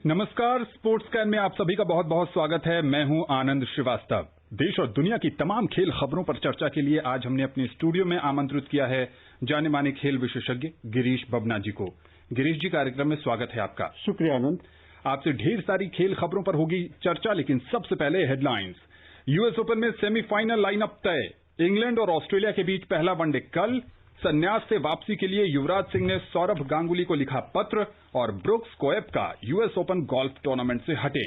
नमस्कार, sports can में आप सभी का बहुत बहुत स्वागत है। मैं हूं आनंद श्रीवास्तव। देश और दुनिया की तमाम खेल खबरों पर चर्चा के लिए आज हमने अपने स्टूडियो में आमंत्रित किया है जाने माने खेल विशेषज्ञ गिरीश बबना जी को। गिरीश जी, कार्यक्रम में स्वागत है आपका। शुक्रिया आनंद। आपसे ढेर सारी खेल खबरों पर होगी चर्चा, लेकिन सबसे पहले हेडलाइंस। यूएस ओपन में सेमीफाइनल लाइनअप तय। इंग्लैंड और ऑस्ट्रेलिया के बीच पहला वनडे कल। संन्यास से वापसी के लिए युवराज सिंह ने सौरभ गांगुली को लिखा पत्र और brooks Koepka US open golf tournament से हटे।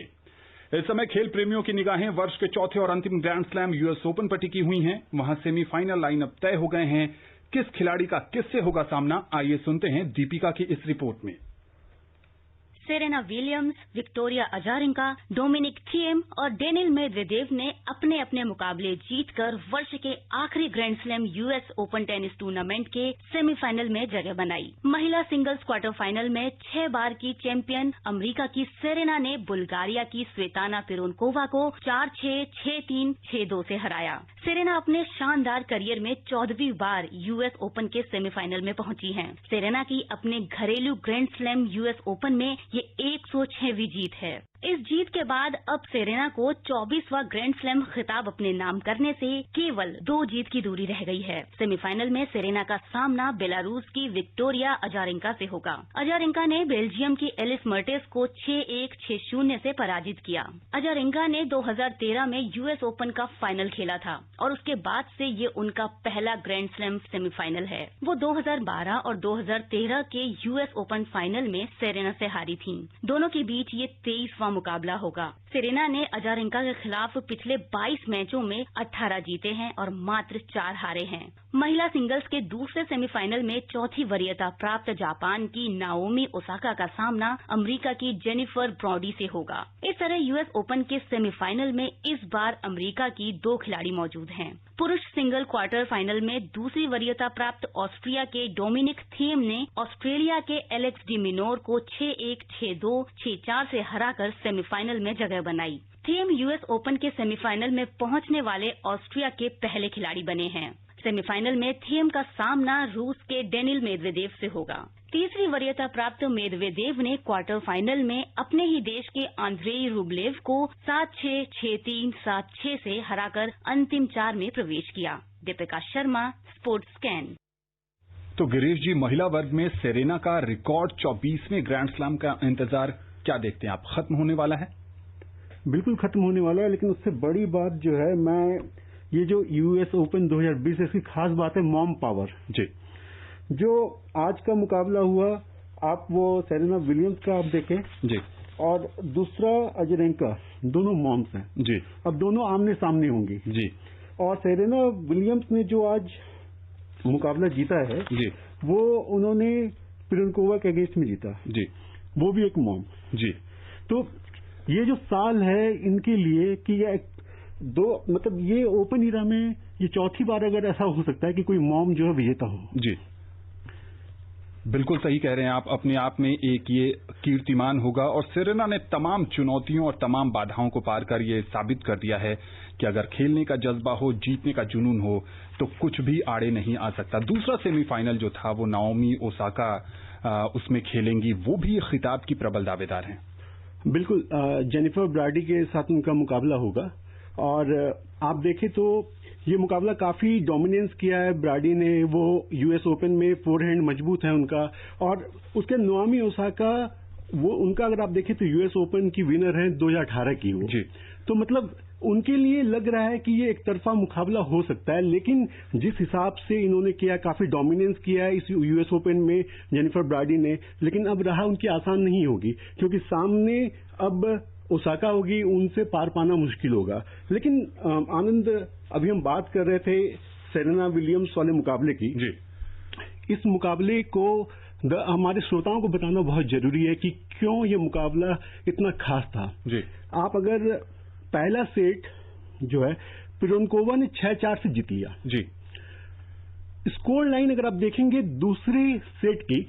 इस समय खेल प्रेमियों की निगाहें वर्ष के चौथे और अंतिम ग्रैंड स्लैम यूएस ओपन पर टिकी हुई हैं। वहां सेमीफाइनल लाइनअप तय हो गए हैं। किस खिलाड़ी का किससे होगा सामना, आइए सुनते हैं दीपिका की इस रिपोर्ट में। Serena Williams, Victoria Azarenka, Dominic Thiem और डेनिल मेदवेदेव ने अपने अपने मुकाबले जीतकर वर्ष के आखिरी grand slam US Open tennis tournament के सेमीफाइनल में जगह बनाई। महिला सिंगल्स क्वार्टर फाइनल में 6 बार की चैंपियन अमेरिका की सेरेना ने बुल्गारिया की स्वेताना पिरोनकोवा को 4-6, 6-3, 6-2 से हराया। सेरेना अपने शानदार करियर में 14वीं बार यूएस ओपन के सेमीफाइनल में पहुंची हैं। सेरेना की अपने घरेलू ग्रैंड स्लैम यूएस ओपन में ये 106वीं जीत है। इस जीत के बाद अब सेरेना को 24वां ग्रैंड स्लैम खिताब अपने नाम करने से केवल 2 जीत की दूरी रह गई है। सेमीफाइनल में सेरेना का सामना बेलारूस की विक्टोरिया अजारेंका से होगा। अजारेंका ने बेल्जियम की एलिस मर्टेस को 6-1, 6-0 से पराजित किया। अजारेंका ने 2013 में यूएस ओपन का फाइनल खेला था और उसके बाद से ये उनका पहला ग्रैंड स्लैम सेमीफाइनल है। वो 2012 और 2013 के यूएस ओपन फाइनल में सेरेना से हारी थी। दोनों के बीच ये 23वां मुकाबला होगा। सेरेना ने अजारेंका के खिलाफ पिछले 22 मैचों में 18 जीते हैं और मात्र 4 हारे हैं। महिला सिंगल्स के दूसरे सेमीफाइनल में चौथी वरीयता प्राप्त जापान की नाओमी ओसाका का सामना अमेरिका की जेनिफर ब्रॉडी से होगा। इस तरह यूएस ओपन के सेमीफाइनल में इस बार अमेरिका की 2 खिलाड़ी मौजूद हैं। पुरुष सिंगल क्वार्टर फाइनल में दूसरी वरीयता प्राप्त ऑस्ट्रिया के डोमिनिक थिएम ने ऑस्ट्रेलिया के एलेक्स डी मिनोर को 6-1, 6-2, 6-4 से हराकर सेमीफाइनल में जगह बनाई। थिएम यूएस ओपन के सेमीफाइनल में पहुंचने वाले ऑस्ट्रिया के पहले खिलाड़ी बने हैं। सेमीफाइनल में थिएम का सामना रूस के डेनिल मेदवेदेव से होगा। तीसरी वरीयता प्राप्त मेदवेदेव ने क्वार्टर फाइनल में अपने ही देश के आंद्रेई रूबलेव को 7-6, 6-3, 7-6 से हराकर अंतिम 4 में प्रवेश किया। Deepika Sharma, sports scan. तो गिरीश जी, महिला वर्ग में सेरेना का रिकॉर्ड 24वें ग्रैंड स्लैम का इंतजार क्या देखते हैं आप, खत्म होने वाला है? बिल्कुल खत्म होने वाला है, लेकिन उससे बड़ी बात जो है, मैं ये जो यूएस ओपन 2020 इसकी खास बात है मॉम पावर जी। जो आज का मुकाबला हुआ, आप वो सेरेना विलियम्स का आप देखें जी, और दूसरा अजारेंका, दोनों मॉम्स हैं जी। अब दोनों आमने सामने होंगी जी। और सेरेना विलियम्स ने जो आज मुकाबला जीता है जी, वो उन्होंने पिरोनकोवा के अगेंस्ट में जीता जी, वो भी एक मॉम जी। तो ये जो साल है इनके लिए कि ये मतलब ये ओपन ईरा में ये चौथी बार अगर ऐसा हो सकता है कि कोई मॉम जो है विजेता हो। जी, बिल्कुल सही कह रहे हैं आप। अपने आप में एक ये कीर्तिमान होगा और सेरेना ने तमाम चुनौतियों और तमाम बाधाओं को पार कर ये साबित कर दिया है कि अगर खेलने का जज्बा हो, जीतने का जुनून हो, तो कुछ भी आड़े नहीं आ सकता। दूसरा सेमीफाइनल जो था वो नाओमी ओसाका उसमें खेलेंगी, वो भी खिताब की प्रबल दावेदार हैं। बिल्कुल, जेनिफर ब्रॉडी के साथ उनका मुकाबला होगा और आप देखें तो ये मुकाबला काफी डोमिनेंस किया है ब्रॉडी ने। वो यूएस ओपन में फोरहैंड मजबूत है उनका, और उसके नाओमी ओसाका वो उनका अगर आप देखें तो यूएस ओपन की विनर है 2018 की वो जी। तो मतलब उनके लिए लग रहा है कि ये एक तरफा मुकाबला हो सकता है, लेकिन जिस हिसाब से इन्होंने किया, काफी डोमिनेंस किया है इस यूएस ओपन में जेनिफर ब्रॉडी ने, लेकिन अब राह उनकी आसान नहीं होगी क्योंकि सामने अब ओसाका होगी, उनसे पार पाना मुश्किल होगा। लेकिन आनंद, अभी हम बात कर रहे थे सेरेना विलियम्स वाले मुकाबले की जी। इस मुकाबले को हमारे श्रोताओं को बताना बहुत जरूरी है कि क्यों ये मुकाबला इतना खास था। जी। आप अगर पहला सेट जो है पिरोनकोवा ने 6-4 से जीत लिया जी। स्कोर लाइन अगर आप देखेंगे दूसरे सेट की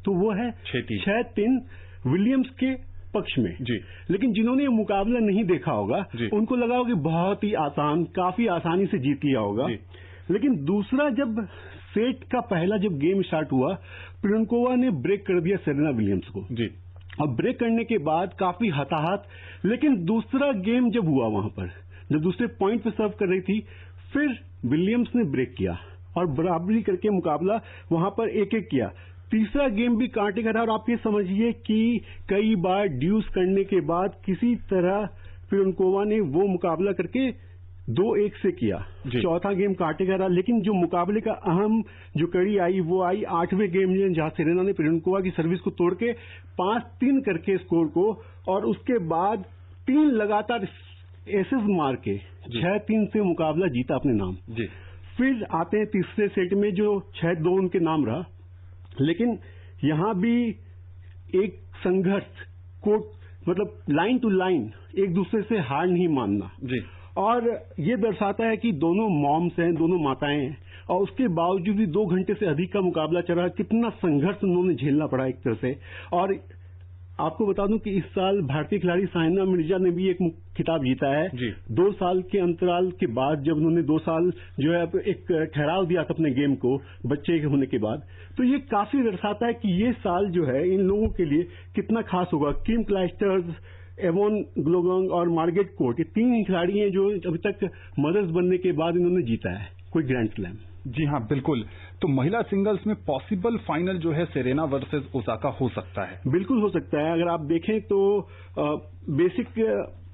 तो वो है 6-3 विलियम्स के पक्ष में जी। लेकिन जिन्होंने ये मुकाबला नहीं देखा होगा उनको लगा होगा कि बहुत ही आसान, काफी आसानी से जीत लिया होगा, लेकिन दूसरा जब सेट का पहला जब गेम स्टार्ट हुआ पिरोनकोवा ने ब्रेक कर दिया सेरेना विलियम्स को जी। अब ब्रेक करने के बाद काफी हताहत, लेकिन दूसरा गेम जब हुआ वहां पर, जब दूसरे पॉइंट पे सर्व कर रही थी, फिर विलियम्स ने ब्रेक किया और बराबरी करके मुकाबला वहां पर 1-1 किया। तीसरा गेम भी कांटे का रहा और आप ये समझिए कि कई बार ड्यूस करने के बाद किसी तरह पिरोनकोवा ने वो मुकाबला करके 2-1 से किया। चौथा गेम कांटे का रहा, लेकिन जो मुकाबले का अहम जो कड़ी आई वो आई 8वें गेम में, जहां सेरेना ने पिरोनकोवा की सर्विस को तोड़ के 5-3 करके स्कोर को, और उसके बाद 3 लगातार एसेस मार के 6-3 से मुकाबला जीता अपने नाम। फिर आते हैं तीसरे सेट में जो 6-2 उनके नाम रहा, लेकिन यहां भी एक संघर्ष को, मतलब लाइन टू लाइन एक दूसरे से हार नहीं मानना और ये दर्शाता है कि दोनों मॉम्स हैं, दोनों माताएं हैं, और उसके बावजूद भी 2 घंटे से अधिक का मुकाबला चला। कितना संघर्ष उन्होंने झेलना पड़ा एक तरह से। और आपको बता दूं कि इस साल भारतीय खिलाड़ी साइना मिर्जा ने भी एक खिताब जीता है 2 साल के अंतराल के बाद, जब उन्होंने 2 साल जो है एक ठहराव दिया था अपने गेम को बच्चे के होने के बाद। तो ये काफी दर्शाता है कि ये साल जो है इन लोगों के लिए कितना खास होगा। किम क्लाइस्टर्स, एवोन ग्लोगोंग और मार्गेट कोर्ट, ये 3 ही खिलाड़ी हैं जो अभी तक मदर्स बनने के बाद इन्होंने जीता है कोई ग्रैंड स्लैम। जी हाँ, बिल्कुल। तो महिला सिंगल्स में पॉसिबल फाइनल जो है सेरेना वर्सेस ओसाका हो सकता है? बिल्कुल हो सकता है। अगर आप देखें तो बेसिक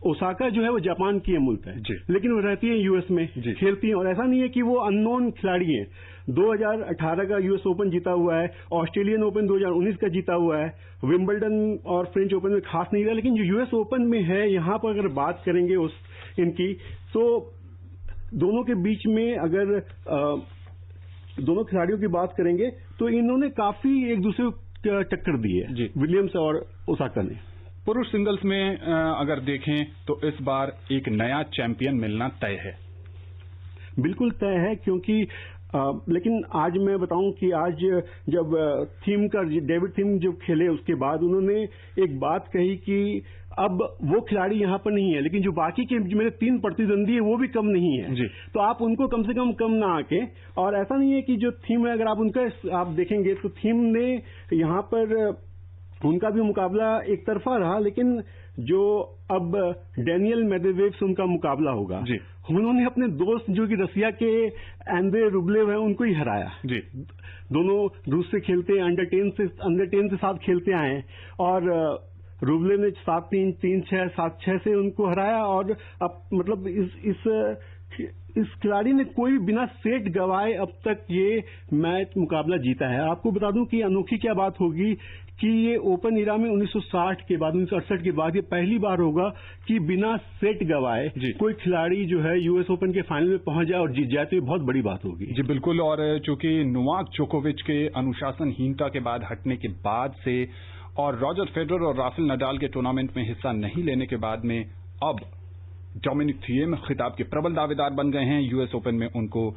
ओसाका जो है वो जापान की मूलतः है, लेकिन वो रहती है यूएस में, खेलती है, और ऐसा नहीं है कि वो अननोन खिलाड़ी हैं। 2018 का यूएस ओपन जीता हुआ है, ऑस्ट्रेलियन ओपन 2019 का जीता हुआ है, विंबलडन और फ्रेंच ओपन में खास नहीं रहा, लेकिन जो यूएस ओपन में है, यहां पर अगर बात करेंगे इनकी, तो दोनों के बीच में अगर दोनों खिलाड़ियों की बात करेंगे तो इन्होंने काफी एक दूसरे को टक्कर दी है, विलियम्स और ओसाका ने। पुरुष सिंगल्स में अगर देखें तो इस बार एक नया चैंपियन मिलना तय है। बिल्कुल तय है, क्योंकि लेकिन आज मैं बताऊं कि आज जब डेविड थीम जब खेले उसके बाद उन्होंने एक बात कही कि अब वो खिलाड़ी यहाँ पर नहीं है, लेकिन जो बाकी के मेरे 3 प्रतिद्वंदी है वो भी कम नहीं है, तो आप उनको कम से कम ना आके। और ऐसा नहीं है कि जो थीम है, अगर आप उनका आप देखेंगे तो थीम ने यहाँ पर उनका भी मुकाबला एक तरफा रहा, लेकिन जो अब डेनियल मेदवेदेव से उनका मुकाबला होगा, उन्होंने अपने दोस्त जो कि रसिया के एंड्रे रूबलेव हैं उनको ही हराया। दोनों रूस से खेलते हैं, अंडर 10 से साथ खेलते आए हैं, और रूबलेव ने 7-3, 3-6, 7-6 से उनको हराया। और अब मतलब इस खिलाड़ी ने कोई भी बिना सेट गवाए अब तक ये मैच मुकाबला जीता है। आपको बता दूं कि अनोखी क्या बात होगी कि ये ओपन इरा में 1960 के बाद, 1968 के बाद ये पहली बार होगा कि बिना सेट गवाए कोई खिलाड़ी जो है यूएस ओपन के फाइनल में पहुंच जाए और जीत जाए, तो ये बहुत बड़ी बात होगी। जी बिल्कुल। और चूंकि नोवाक जोकोविच के अनुशासनहीनता के बाद हटने के बाद से और रॉजर फेडरर और राफेल नडाल के टूर्नामेंट में हिस्सा नहीं लेने के बाद में अब डोमिनिक थिएम खिताब के प्रबल दावेदार बन गए हैं। यूएस ओपन में उनको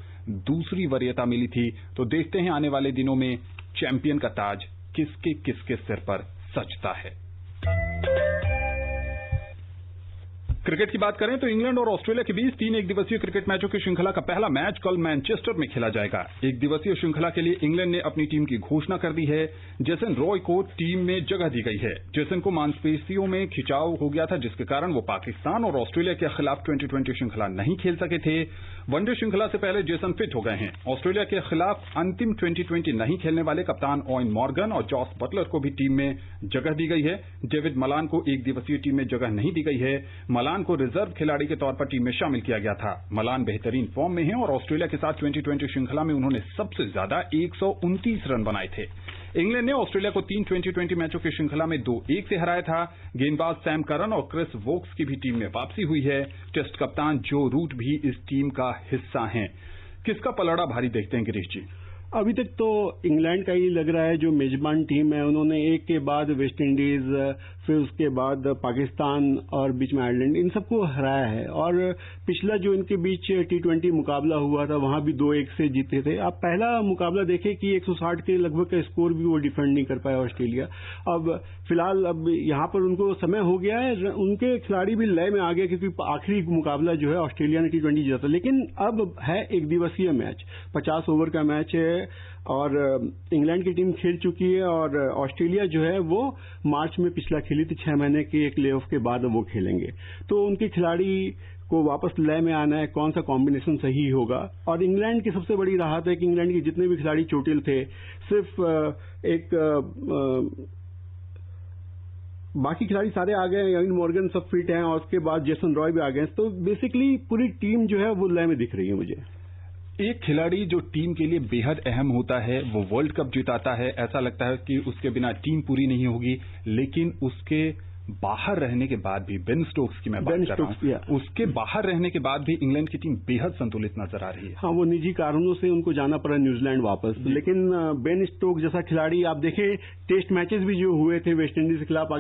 दूसरी वरीयता मिली थी। तो देखते हैं आने वाले दिनों में चैंपियन का ताज किसके सिर पर सजता है। क्रिकेट की बात करें तो इंग्लैंड और ऑस्ट्रेलिया के बीच 3 एकदिवसीय क्रिकेट मैचों की श्रृंखला का पहला मैच कल मैनचेस्टर में खेला जाएगा। एक दिवसीय श्रृंखला के लिए इंग्लैंड ने अपनी टीम की घोषणा कर दी है। जेसन रॉय को टीम में जगह दी गई है। जेसन को मांसपेशियों में खिंचाव हो गया था, जिसके कारण वो पाकिस्तान और ऑस्ट्रेलिया के खिलाफ 2020 श्रृंखला नहीं खेल सके थे। वनडे श्रृंखला से पहले जेसन फिट हो गए हैं। ऑस्ट्रेलिया के खिलाफ अंतिम 2020 नहीं खेलने वाले कप्तान ओवेन मॉर्गन और जॉस बटलर को भी टीम में जगह दी गई है। डेविड मलान को एक दिवसीय टीम में जगह नहीं दी गई है। मलान को रिजर्व खिलाड़ी के तौर पर टीम में शामिल किया गया था। मलान बेहतरीन फॉर्म में हैं और ऑस्ट्रेलिया के साथ 2020 श्रृंखला में उन्होंने सबसे ज्यादा 129 रन बनाए थे। इंग्लैंड ने ऑस्ट्रेलिया को 3 2020 मैचों की श्रृंखला में 2-1 से हराया था। गेंदबाज सैम करन और क्रिस वोक्स की भी टीम में वापसी हुई है। टेस्ट कप्तान जो रूट भी इस टीम का हिस्सा हैं। किसका पलड़ा भारी देखते हैं गिरीश जी? अभी तक तो इंग्लैंड का ही लग रहा है। जो मेजबान टीम है उन्होंने एक के बाद वेस्ट इंडीज, फिर उसके बाद पाकिस्तान और बीच में आयरलैंड, इन सबको हराया है। और पिछला जो इनके बीच T20 मुकाबला हुआ था वहां भी 2-1 से जीते थे। अब पहला मुकाबला देखे कि 160 के लगभग का स्कोर भी वो डिफेंड नहीं कर पाया ऑस्ट्रेलिया। अब फिलहाल अब यहाँ पर उनको समय हो गया है, उनके खिलाड़ी भी लय में आ गए, क्योंकि आखिरी मुकाबला जो है ऑस्ट्रेलिया ने T20 जीता था। लेकिन अब है एक दिवसीय मैच, 50 ओवर का मैच है और इंग्लैंड की टीम खेल चुकी है और ऑस्ट्रेलिया जो है वो मार्च में पिछला खेली थी, 6 महीने के एक प्लेऑफ के बाद वो खेलेंगे। तो उनके खिलाड़ी को वापस लय में आना है, कौन सा कॉम्बिनेशन सही होगा। और इंग्लैंड की सबसे बड़ी राहत है कि इंग्लैंड के जितने भी खिलाड़ी चोटिल थे, सिर्फ बाकी खिलाड़ी सारे आ गए, यानी मॉर्गन सब फिट हैं और उसके बाद जेसन रॉय भी आ गए। तो बेसिकली पूरी टीम जो है वो लय में दिख रही है मुझे। एक खिलाड़ी जो टीम के लिए बेहद अहम होता है, वो वर्ल्ड कप जिताता है, ऐसा लगता है कि उसके बिना टीम पूरी नहीं होगी, लेकिन उसके बाहर रहने के बाद भी, बेन स्टोक्स की मैं बात कर रहा हूं, उसके बाहर रहने के बाद भी इंग्लैंड की टीम बेहद संतुलित नजर आ रही है। हाँ, वो निजी कारणों से उनको जाना पड़ा न्यूजीलैंड वापस, लेकिन बेन स्टोक्स जैसा खिलाड़ी, आप देखें टेस्ट मैचेस भी जो हुए थे वेस्ट इंडीज के खिलाफ,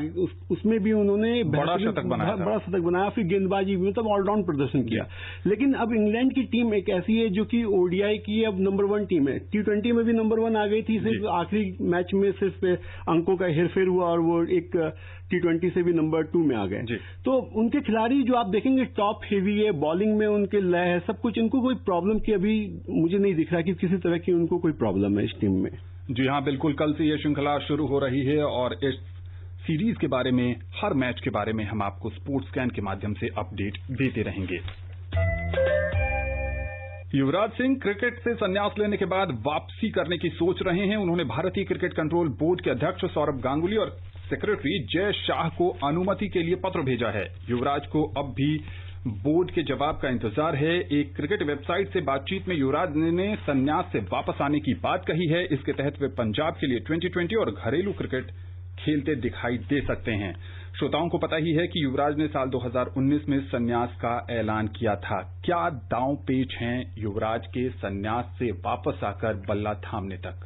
उसमें भी उन्होंने बड़ा शतक बनाया, फिर गेंदबाजी भी, मतलब ऑलराउंड प्रदर्शन किया। लेकिन अब इंग्लैंड की टीम एक ऐसी है जो कि ओडीआई की अब नंबर 1 टीम है। T20 में भी नंबर 1 आ गई थी, सिर्फ आखिरी मैच में सिर्फ अंकों का हेरफेर हुआ और वो एक T20 से भी नंबर 2 में आ गए। तो उनके खिलाड़ी जो आप देखेंगे टॉप हेवी है, बॉलिंग में उनके लय है, सब कुछ, इनको कोई प्रॉब्लम की अभी मुझे नहीं दिख रहा कि किसी तरह की उनको कोई प्रॉब्लम है इस टीम में। जी हाँ, बिल्कुल। कल से ये श्रृंखला शुरू हो रही है और इस सीरीज के बारे में, हर मैच के बारे में हम आपको स्पोर्ट्स स्कैन के माध्यम से अपडेट देते रहेंगे। युवराज सिंह क्रिकेट से संन्यास लेने के बाद वापसी करने की सोच रहे हैं। उन्होंने भारतीय क्रिकेट कंट्रोल बोर्ड के अध्यक्ष सौरभ गांगुली और सेक्रेटरी जय शाह को अनुमति के लिए पत्र भेजा है। युवराज को अब भी बोर्ड के जवाब का इंतजार है। एक क्रिकेट वेबसाइट से बातचीत में युवराज ने संन्यास से वापस आने की बात कही है। इसके तहत वे पंजाब के लिए 2020 और घरेलू क्रिकेट खेलते दिखाई दे सकते हैं। श्रोताओं को पता ही है कि युवराज ने साल 2019 में संन्यास का ऐलान किया था। क्या दांव पेच हैं युवराज के संन्यास से वापस आकर बल्ला थामने तक?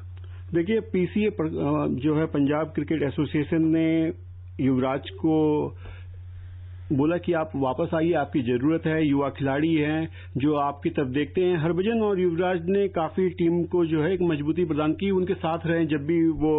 देखिए, पीसीए जो है पंजाब क्रिकेट एसोसिएशन ने युवराज को बोला कि आप वापस आइए, आपकी जरूरत है, युवा खिलाड़ी हैं जो आपकी तरफ देखते हैं। हरभजन और युवराज ने काफी टीम को जो है एक मजबूती प्रदान की, उनके साथ रहे जब भी वो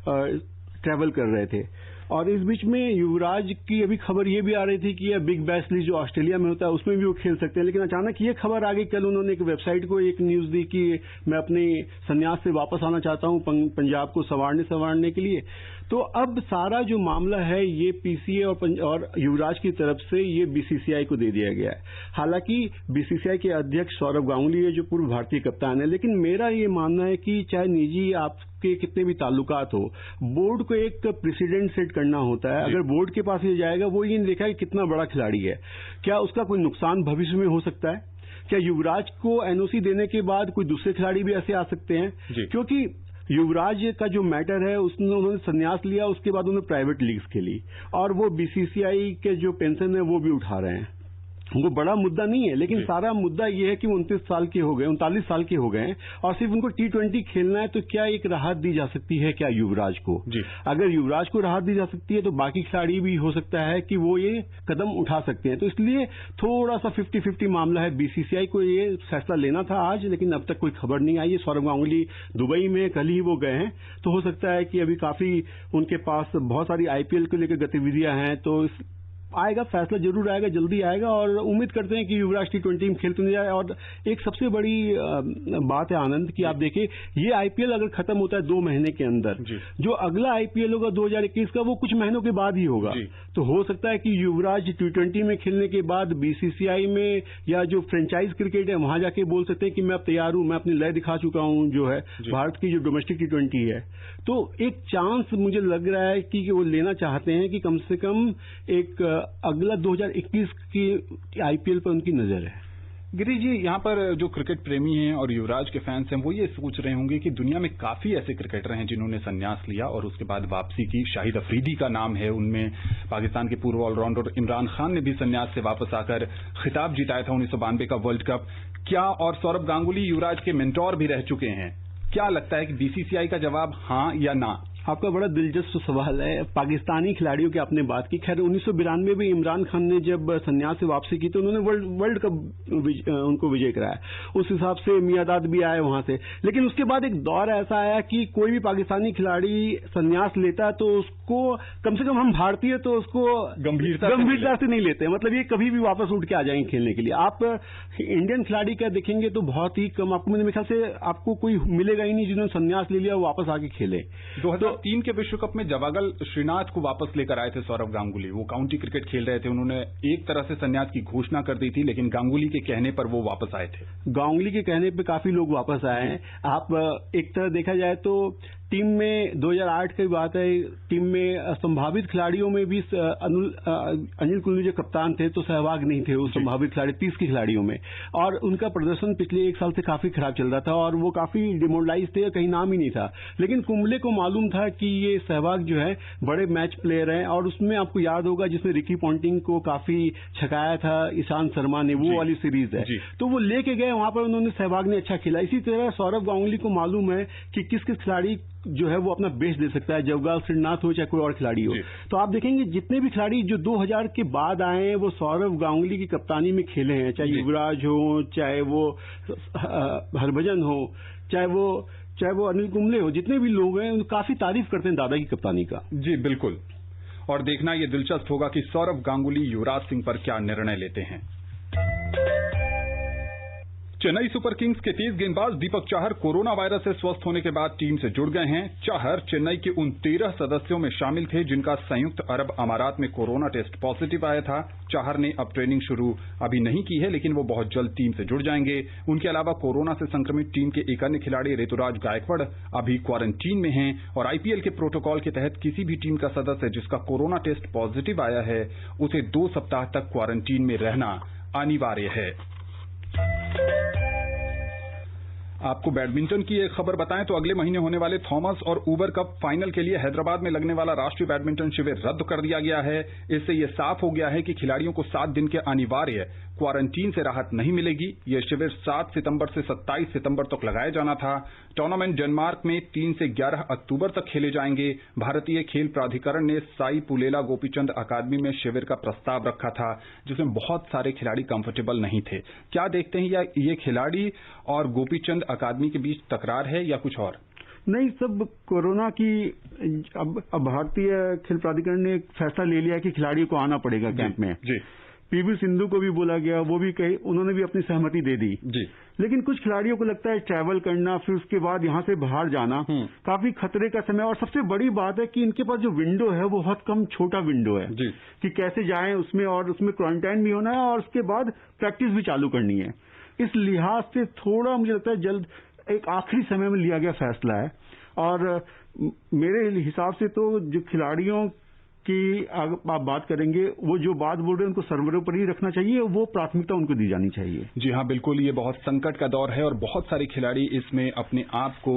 ट्रैवल कर रहे थे। और इस बीच में युवराज की अभी खबर ये भी आ रही थी कि यह बिग बैश लीग जो ऑस्ट्रेलिया में होता है उसमें भी वो खेल सकते हैं, लेकिन अचानक ये खबर आ गई। कल उन्होंने एक वेबसाइट को एक न्यूज दी कि मैं अपने संन्यास से वापस आना चाहता हूं पंजाब को संवारने के लिए। तो अब सारा जो मामला है ये पीसीए और युवराज की तरफ से ये बीसीसीआई को दे दिया गया है। हालांकि बीसीसीआई के अध्यक्ष सौरभ गांगुली है जो पूर्व भारतीय कप्तान है, लेकिन मेरा ये मानना है कि चाहे निजी आपके कितने भी ताल्लुकात हो, बोर्ड को एक प्रेसिडेंट सेट करना होता है। अगर बोर्ड के पास ये जाएगा, वो ये देखा कि कितना बड़ा खिलाड़ी है, क्या उसका कोई नुकसान भविष्य में हो सकता है, क्या युवराज को एनओसी देने के बाद कोई दूसरे खिलाड़ी भी ऐसे आ सकते हैं। क्योंकि युवराज का जो मैटर है उसने उन्होंने संन्यास लिया, उसके बाद उन्होंने प्राइवेट लीग्स खेली और वो बीसीसीआई के जो पेंशन है वो भी उठा रहे हैं। वो बड़ा मुद्दा नहीं है, लेकिन सारा मुद्दा ये है कि वो 39 साल के हो गए हैं और सिर्फ उनको T20 खेलना है। तो क्या एक राहत दी जा सकती है क्या युवराज को? अगर युवराज को राहत दी जा सकती है तो बाकी खिलाड़ी भी हो सकता है कि वो ये कदम उठा सकते हैं। तो इसलिए थोड़ा सा 50-50 मामला है। बीसीसीआई को ये फैसला लेना था आज, लेकिन अब तक कोई खबर नहीं आई है। सौरभ गांगुली दुबई में कल ही वो गए हैं, तो हो सकता है कि अभी काफी उनके पास बहुत सारी आईपीएल को लेकर गतिविधियां हैं। तो आएगा, फैसला जरूर आएगा, जल्दी आएगा और उम्मीद करते हैं कि युवराज T20 में खेलते नहीं जाए। और एक सबसे बड़ी बात है आनंद की, आप देखिए ये आईपीएल अगर खत्म होता है 2 महीने के अंदर, जो अगला आईपीएल होगा 2021 का वो कुछ महीनों के बाद ही होगा। तो हो सकता है कि युवराज T20 में खेलने के बाद बीसीसीआई में या जो फ्रेंचाइज क्रिकेट है वहां जाके बोल सकते हैं कि मैं अब तैयार हूं, मैं अपनी लय दिखा चुका हूं जो है भारत की जो डोमेस्टिक T20 है। तो एक चांस मुझे लग रहा है कि वो लेना चाहते हैं कि कम से कम एक अगला 2021 की आईपीएल पर उनकी नजर है। गिरीश जी, यहाँ पर जो क्रिकेट प्रेमी हैं और युवराज के फैंस हैं वो ये सोच रहे होंगे कि दुनिया में काफी ऐसे क्रिकेटर हैं जिन्होंने संन्यास लिया और उसके बाद वापसी की। शाहिद अफरीदी का नाम है उनमें, पाकिस्तान के पूर्व ऑलराउंडर इमरान खान ने भी संन्यास से वापस आकर खिताब जिताया था 1992 का वर्ल्ड कप। क्या और सौरभ गांगुली युवराज के मेंटोर भी रह चुके हैं। क्या लगता है कि बीसीसीआई का जवाब हाँ या ना? आपका बड़ा दिलचस्प सवाल है। पाकिस्तानी खिलाड़ियों की आपने बात की। खैर 1992 में इमरान खान ने जब संन्यास से वापसी की तो उन्होंने वर्ल्ड कप उनको विजय कराया, उस हिसाब से मियादाद भी आए वहां से। लेकिन उसके बाद एक दौर ऐसा आया कि कोई भी पाकिस्तानी खिलाड़ी संन्यास लेता है तो उसको कम से कम हम भारतीय तो उसको गंभीरता से नहीं लेते, मतलब ये कभी भी वापस उठ के आ जाएंगे खेलने के लिए। आप इंडियन खिलाड़ी का देखेंगे तो बहुत ही कम, आपको मेरे ख्याल से आपको कोई मिलेगा ही नहीं जिन्होंने संन्यास ले लिया और वापस आके खेले। 2003 के विश्व कप में जवागल श्रीनाथ को वापस लेकर आए थे सौरव गांगुली। वो काउंटी क्रिकेट खेल रहे थे, उन्होंने एक तरह से संन्यास की घोषणा कर दी थी, लेकिन गांगुली के कहने पर वो वापस आए थे। गांगुली के कहने पे काफी लोग वापस आए हैं। आप एक तरह देखा जाए तो टीम में 2008 की बात है, टीम में संभावित खिलाड़ियों में भी अनिल कुल्लू जो कप्तान थे तो सहवाग नहीं थे उस संभावित खिलाड़ी 30 के खिलाड़ियों में, और उनका प्रदर्शन पिछले एक साल से काफी खराब चल रहा था और वो काफी डिमोरलाइज थे, कहीं नाम ही नहीं था। लेकिन कुंबले को मालूम था कि ये सहवाग जो है बड़े मैच प्लेयर हैं, और उसमें आपको याद होगा जिसमें रिकी पॉन्टिंग को काफी छकाया था ईशांत शर्मा ने, वो वाली सीरीज है, तो वो लेके गए वहां पर, उन्होंने सहवाग ने अच्छा खेला। इसी तरह सौरव गांगुली को मालूम है कि किस किस खिलाड़ी जो है वो अपना बेस्ट दे सकता है, जवागल श्रीनाथ हो चाहे कोई और खिलाड़ी हो। तो आप देखेंगे जितने भी खिलाड़ी जो 2000 के बाद आए हैं वो सौरव गांगुली की कप्तानी में खेले हैं, चाहे युवराज हो, चाहे वो हरभजन हो, चाहे वो अनिल कुंबले हो, जितने भी लोग हैं काफी तारीफ करते हैं दादा की कप्तानी का। जी बिल्कुल, और देखना ये दिलचस्प होगा कि सौरव गांगुली युवराज सिंह पर क्या निर्णय लेते हैं। चेन्नई सुपर किंग्स के तेज गेंदबाज दीपक चाहर कोरोना वायरस से स्वस्थ होने के बाद टीम से जुड़ गए हैं। चाहर चेन्नई के उन 13 सदस्यों में शामिल थे जिनका संयुक्त अरब अमारात में कोरोना टेस्ट पॉजिटिव आया था। चाहर ने अब ट्रेनिंग शुरू अभी नहीं की है, लेकिन वो बहुत जल्द टीम से जुड़ जाएंगे। उनके अलावा कोरोना से संक्रमित टीम के एक अन्य खिलाड़ी ऋतुराज गायकवाड़ अभी क्वारंटीन में हैं, और आईपीएल के प्रोटोकॉल के तहत किसी भी टीम का सदस्य जिसका कोरोना टेस्ट पॉजिटिव आया है उसे 2 सप्ताह तक क्वारंटीन में रहना अनिवार्य है। आपको बैडमिंटन की एक खबर बताएं तो अगले महीने होने वाले थॉमस और उबर कप फाइनल के लिए हैदराबाद में लगने वाला राष्ट्रीय बैडमिंटन शिविर रद्द कर दिया गया है। इससे यह साफ हो गया है कि खिलाड़ियों को 7 दिन के अनिवार्य क्वारंटीन से राहत नहीं मिलेगी। यह शिविर 7 सितंबर से 27 सितंबर तक लगाया जाना था। टूर्नामेंट डेनमार्क में 3 से 11 अक्टूबर तक खेले जाएंगे। भारतीय खेल प्राधिकरण ने साई पुलेला गोपीचंद अकादमी में शिविर का प्रस्ताव रखा था, जिसमें बहुत सारे खिलाड़ी कंफर्टेबल नहीं थे। क्या देखते हैं, या ये खिलाड़ी और गोपीचंद अकादमी के बीच तकरार है या कुछ और? नहीं, सब कोरोना की अब भारतीय खेल प्राधिकरण ने एक फैसला ले लिया कि खिलाड़ियों को आना पड़ेगा कैंप में। जी। पीवी सिंधु को भी बोला गया, वो भी कही, उन्होंने भी अपनी सहमति दे दी। जी। लेकिन कुछ खिलाड़ियों को लगता है ट्रैवल करना, फिर उसके बाद यहां से बाहर जाना काफी खतरे का समय, और सबसे बड़ी बात है कि इनके पास जो विंडो है वो बहुत कम छोटा विंडो है जी। कि कैसे जाएं उसमें, और उसमें क्वारंटाइन भी होना है और उसके बाद प्रैक्टिस भी चालू करनी है। इस लिहाज से थोड़ा मुझे लगता है जल्द एक आखिरी समय में लिया गया फैसला है, और मेरे हिसाब से तो जो खिलाड़ियों की आप बात करेंगे, वो जो बात बोल रहे हैं उनको सर्वरों पर ही रखना चाहिए, वो प्राथमिकता उनको दी जानी चाहिए। जी हाँ, बिल्कुल, ये बहुत संकट का दौर है और बहुत सारे खिलाड़ी इसमें अपने आप को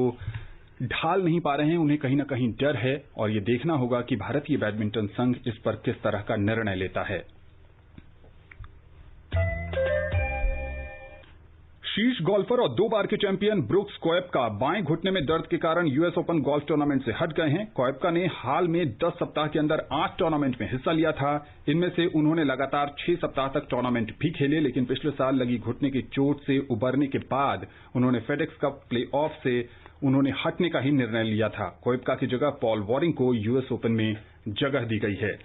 ढाल नहीं पा रहे हैं, उन्हें कहीं ना कहीं डर है, और ये देखना होगा कि भारतीय बैडमिंटन संघ इस पर किस तरह का निर्णय लेता है। शीर्ष गोल्फर और 2 बार के चैंपियन ब्रुक्स कोएप्का बाएं घुटने में दर्द के कारण यूएस ओपन गोल्फ टूर्नामेंट से हट गए हैं। कोएप्का ने हाल में 10 सप्ताह के अंदर 8 टूर्नामेंट में हिस्सा लिया था। इनमें से उन्होंने लगातार 6 सप्ताह तक टूर्नामेंट भी खेले, लेकिन पिछले साल लगी घुटने की चोट से उबरने के बाद उन्होंने फेडेक्स कप प्ले ऑफ से उन्होंने हटने का ही निर्णय लिया था। कोएप्का की जगह पॉल वॉरिंग को यूएस ओपन में जगह दी गई है।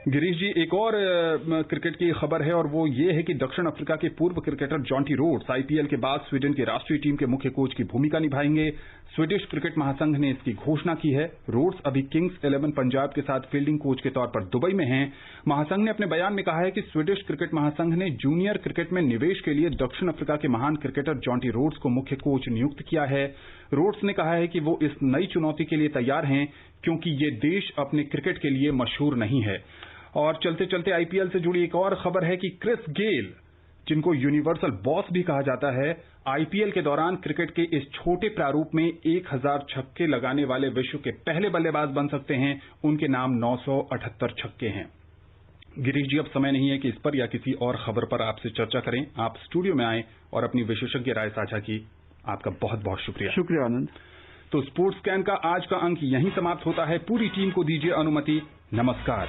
गिरीश जी, एक और क्रिकेट की खबर है, और वो ये है कि दक्षिण अफ्रीका के पूर्व क्रिकेटर जॉन्टी रोड्स आईपीएल के बाद स्वीडन की राष्ट्रीय टीम के मुख्य कोच की भूमिका निभाएंगे। स्वीडिश क्रिकेट महासंघ ने इसकी घोषणा की है। रोड्स अभी किंग्स 11 पंजाब के साथ फील्डिंग कोच के तौर पर दुबई में हैं। महासंघ ने अपने बयान में कहा है कि स्वीडिश क्रिकेट महासंघ ने जूनियर क्रिकेट में निवेश के लिए दक्षिण अफ्रीका के महान क्रिकेटर जॉन्टी रोड्स को मुख्य कोच नियुक्त किया है। रोड्स ने कहा है कि वो इस नई चुनौती के लिए तैयार हैं, क्योंकि ये देश अपने क्रिकेट के लिए मशहूर नहीं है। और चलते चलते आईपीएल से जुड़ी एक और खबर है कि क्रिस गेल, जिनको यूनिवर्सल बॉस भी कहा जाता है, आईपीएल के दौरान क्रिकेट के इस छोटे प्रारूप में 1000 छक्के लगाने वाले विश्व के पहले बल्लेबाज बन सकते हैं। उनके नाम 978 छक्के हैं। गिरीश जी, अब समय नहीं है कि इस पर या किसी और खबर पर आपसे चर्चा करें। आप स्टूडियो में आए और अपनी विशेषज्ञ राय साझा की, आपका बहुत बहुत शुक्रिया। शुक्रिया आनंद। तो स्पोर्ट्स कैन का आज का अंक यहीं समाप्त होता है। पूरी टीम को दीजिए अनुमति। नमस्कार।